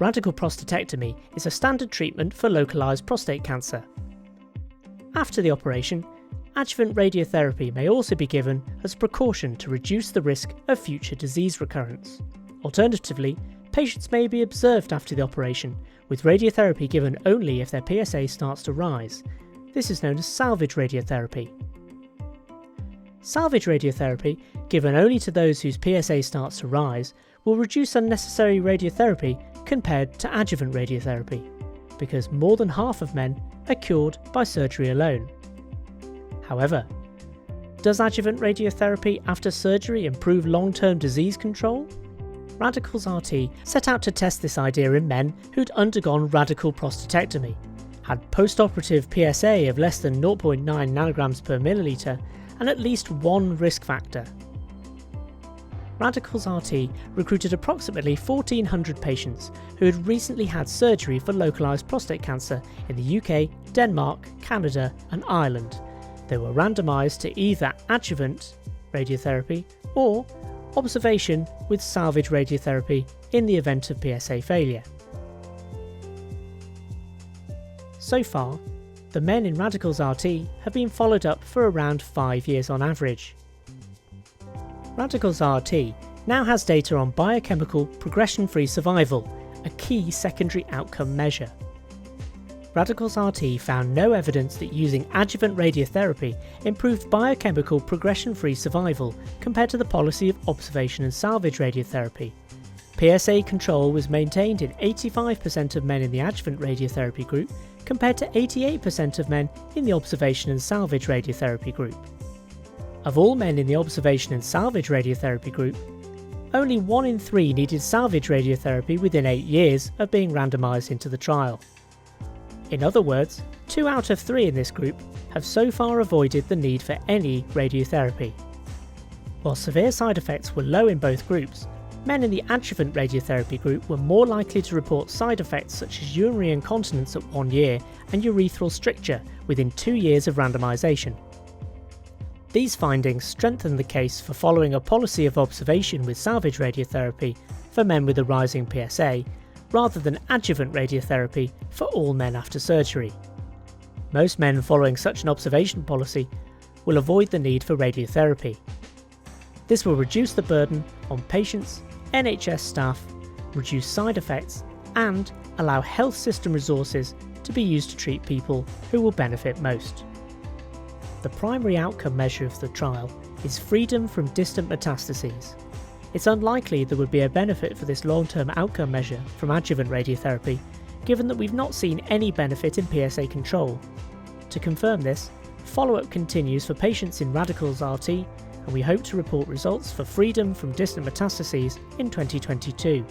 Radical prostatectomy is a standard treatment for localised prostate cancer. After the operation, adjuvant radiotherapy may also be given as a precaution to reduce the risk of future disease recurrence. Alternatively, patients may be observed after the operation, with radiotherapy given only if their PSA starts to rise. This is known as salvage radiotherapy. Salvage radiotherapy, given only to those whose PSA starts to rise, will reduce unnecessary radiotherapy compared to adjuvant radiotherapy, because more than half of men are cured by surgery alone. However, does adjuvant radiotherapy after surgery improve long-term disease control? Radicals RT set out to test this idea in men who'd undergone radical prostatectomy, had post-operative PSA of less than 0.9 nanograms per milliliter, and at least one risk factor. Radicals RT recruited approximately 1,400 patients who had recently had surgery for localised prostate cancer in the UK, Denmark, Canada and Ireland. They were randomised to either adjuvant radiotherapy or observation with salvage radiotherapy in the event of PSA failure. So far, the men in Radicals RT have been followed up for around 5 years on average. Radicals RT now has data on biochemical progression-free survival, a key secondary outcome measure. Radicals RT found no evidence that using adjuvant radiotherapy improved biochemical progression-free survival compared to the policy of observation and salvage radiotherapy. PSA control was maintained in 85% of men in the adjuvant radiotherapy group compared to 88% of men in the observation and salvage radiotherapy group. Of all men in the observation and salvage radiotherapy group, only 1 in 3 needed salvage radiotherapy within 8 years of being randomised into the trial. In other words, 2 out of 3 in this group have so far avoided the need for any radiotherapy. While severe side effects were low in both groups, men in the adjuvant radiotherapy group were more likely to report side effects such as urinary incontinence at 1 year and urethral stricture within 2 years of randomisation. These findings strengthen the case for following a policy of observation with salvage radiotherapy for men with a rising PSA, rather than adjuvant radiotherapy for all men after surgery. Most men following such an observation policy will avoid the need for radiotherapy. This will reduce the burden on patients, NHS staff, reduce side effects, and allow health system resources to be used to treat people who will benefit most. The primary outcome measure of the trial is freedom from distant metastases. It's unlikely there would be a benefit for this long-term outcome measure from adjuvant radiotherapy, given that we've not seen any benefit in PSA control. To confirm this, follow-up continues for patients in Radicals RT, and we hope to report results for freedom from distant metastases in 2022.